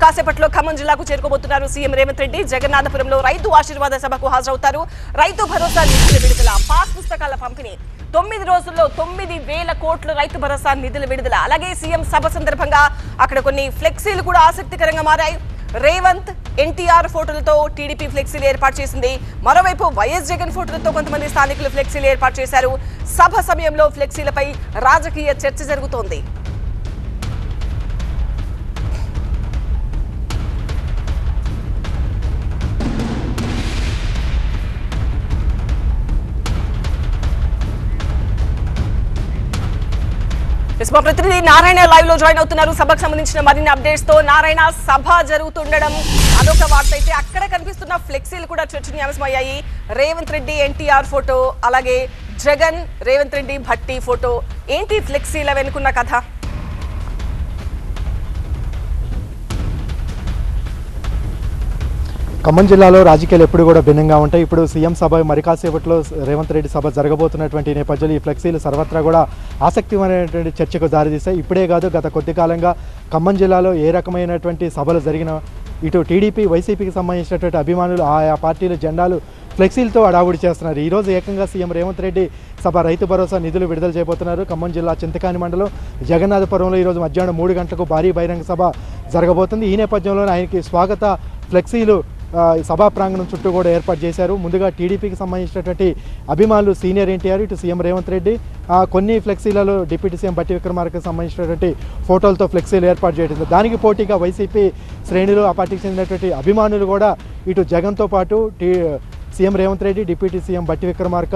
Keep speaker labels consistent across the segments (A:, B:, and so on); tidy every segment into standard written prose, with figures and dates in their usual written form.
A: కాసేపట్లో ఖమ్మం జిల్లాకు చేరుకోబోతున్నారు సీఎం రేవంత్ రెడ్డి. జగన్నాథపురంలో రైతు ఆశీర్వాద సభకు హాజరవుతారు. రైతు భరోసా నిధుల విడుదల, పాస్ పుస్తకాల పంపిణీ, 9 రోజుల్లో 9,000 కోట్ల రైతు భరోసా నిధుల విడుదల. అలాగే సీఎం సభ సందర్భంగా అక్కడ కొన్ని ఫ్లెక్సీలు కూడా ఆసక్తికరంగా మారాయి. రేవంత్, ఎన్టీఆర్ ఫోటోలతో టీడీపీ ఫ్లెక్సీలు ఏర్పాటు చేసింది. మరోవైపు వైఎస్ జగన్ ఫోటోలతో కొంతమంది స్థానికులు ఫ్లెక్సీలు ఏర్పాటు చేశారు. సభ సమయంలో ఫ్లెక్సీలపై రాజకీయ చర్చ జరుగుతోంది. మా ప్రతినిధి నారాయణ లైవ్ లో జాయిన్ అవుతున్నారు. సభకు సంబంధించిన మరిన్ని అప్డేట్స్ తో. నారాయణ, సభ జరుగుతుండడం అదొక వార్త అయితే, అక్కడ కనిపిస్తున్న ఫ్లెక్సీలు కూడా చర్చనీయాంశమయ్యాయి. రేవంత్ రెడ్డి ఎన్టీఆర్ ఫోటో, అలాగే జగన్ రేవంత్ రెడ్డి భట్టి ఫోటో. ఏంటి ఫ్లెక్సీల వెనుకున్న కథ?
B: ఖమ్మం జిల్లాలో రాజకీయాలు ఎప్పుడు కూడా భిన్నంగా ఉంటాయి. ఇప్పుడు సీఎం సభ మరి కాసేపట్లో రేవంత్ రెడ్డి సభ జరగబోతున్నటువంటి నేపథ్యంలో ఈ ఫ్లెక్సీలు సర్వత్రా కూడా ఆసక్తికరమైనటువంటి చర్చకు దారితీస్తాయి. ఇప్పుడే కాదు, గత కొద్ది కాలంగా ఖమ్మం జిల్లాలో ఏ రకమైనటువంటి సభలు జరిగినా ఇటు టీడీపీ, వైసీపీకి సంబంధించినటువంటి అభిమానులు ఆయా పార్టీల జెండాలు ఫ్లెక్సీలతో అడావుడి చేస్తున్నారు. ఈరోజు ఏకంగా సీఎం రేవంత్ రెడ్డి సభ రైతు భరోసా నిధులు విడుదల చేయబోతున్నారు. ఖమ్మం జిల్లా చింతకాని మండలం జగన్నాథపురంలో ఈరోజు మధ్యాహ్నం 3 గంటలకు భారీ బహిరంగ సభ జరగబోతుంది. ఈ నేపథ్యంలో ఆయనకి స్వాగత ఫ్లెక్సీలు సభా ప్రాంగణం చుట్టూ కూడా ఏర్పాటు చేశారు. ముందుగా టీడీపీకి సంబంధించినటువంటి అభిమానులు సీనియర్ ఎన్టీఆర్, ఇటు సీఎం రేవంత్ రెడ్డి, కొన్ని ఫ్లెక్సీలలో డిప్యూటీ సీఎం భట్టి విక్రమార్కకు సంబంధించినటువంటి ఫోటోలతో ఫ్లెక్సీలు ఏర్పాటు చేయడం. దానికి పోటీగా వైసీపీ శ్రేణులు, ఆ పార్టీకి చెందినటువంటి అభిమానులు కూడా ఇటు జగన్తో పాటు CM Revanth Reddy, deputy CM Bhatti Vikramarka,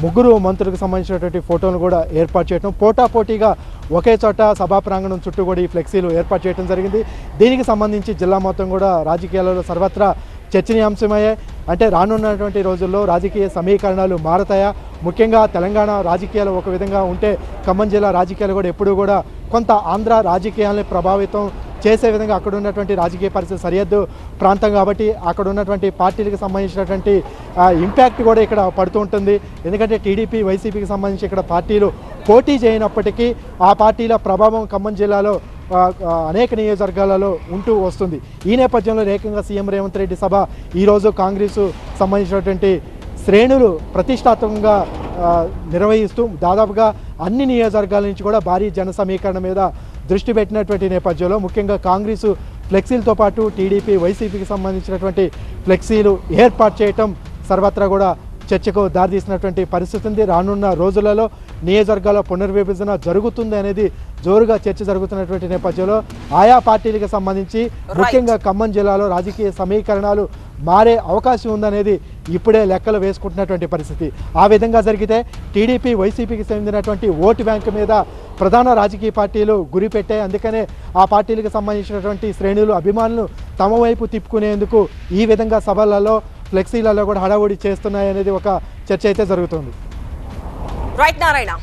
B: ముగ్గురు మంత్రులకు సంబంధించినటువంటి ఫోటోలను కూడా ఏర్పాటు చేయడం, పోటాపోటీగా ఒకే చోట సభా ప్రాంగణం చుట్టూ కూడా ఈ ఫ్లెక్సీలు ఏర్పాటు చేయడం జరిగింది. దీనికి సంబంధించి జిల్లా మొత్తం కూడా రాజకీయాలలో సర్వత్రా చర్చనీయాంశమయ్యాయి. అంటే రానున్నటువంటి రోజుల్లో రాజకీయ సమీకరణాలు మారతాయా? ముఖ్యంగా తెలంగాణ రాజకీయాలు ఒక విధంగా ఉంటే ఖమ్మం జిల్లా రాజకీయాలు కూడా ఎప్పుడూ కూడా కొంత ఆంధ్ర రాజకీయాలని ప్రభావితం చేసే విధంగా అక్కడ ఉన్నటువంటి రాజకీయ పరిస్థితి సరిహద్దు ప్రాంతం కాబట్టి అక్కడ ఉన్నటువంటి పార్టీలకు సంబంధించినటువంటి ఇంపాక్ట్ కూడా ఇక్కడ పడుతూ ఉంటుంది. ఎందుకంటే టీడీపీ, వైసీపీకి సంబంధించి ఇక్కడ పార్టీలు పోటీ చేయనప్పటికీ ఆ పార్టీల ప్రభావం ఖమ్మం జిల్లాలో అనేక నియోజకవర్గాలలో ఉంటూ వస్తుంది. ఈ నేపథ్యంలో ఏకంగా సీఎం రేవంత్ రెడ్డి సభ ఈరోజు కాంగ్రెసు సంబంధించినటువంటి శ్రేణులు ప్రతిష్టాత్మకంగా నిర్వహిస్తూ దాదాపుగా అన్ని నియోజకవర్గాల నుంచి కూడా భారీ జన సమీకరణ మీద దృష్టి పెట్టినటువంటి నేపథ్యంలో ముఖ్యంగా కాంగ్రెసు ఫ్లెక్సీలతో పాటు టీడీపీ, వైసీపీకి సంబంధించినటువంటి ఫ్లెక్సీలు ఏర్పాటు చేయటం సర్వత్రా కూడా చర్చకు దారితీసినటువంటి పరిస్థితి ఉంది. రానున్న రోజులలో నియోజకవర్గాల పునర్విభజన జరుగుతుంది అనేది జోరుగా చర్చ జరుగుతున్నటువంటి నేపథ్యంలో ఆయా పార్టీలకు సంబంధించి ముఖ్యంగా ఖమ్మం జిల్లాలో రాజకీయ సమీకరణాలు మారే అవకాశం ఉందనేది ఇప్పుడే లెక్కలు వేసుకుంటున్నటువంటి పరిస్థితి. ఆ విధంగా జరిగితే టీడీపీ, వైసీపీకి చెందినటువంటి ఓటు బ్యాంకు మీద ప్రధాన రాజకీయ పార్టీలు గురిపెట్టాయి. అందుకనే ఆ పార్టీలకు సంబంధించినటువంటి శ్రేణులు, అభిమానులు తమ వైపు తిప్పుకునేందుకు ఈ విధంగా సభలలో, ఫ్లెక్సీలలో కూడా హడావుడి చేస్తున్నాయి అనేది ఒక చర్చ అయితే జరుగుతుంది.
A: రైట్ నారాయణ.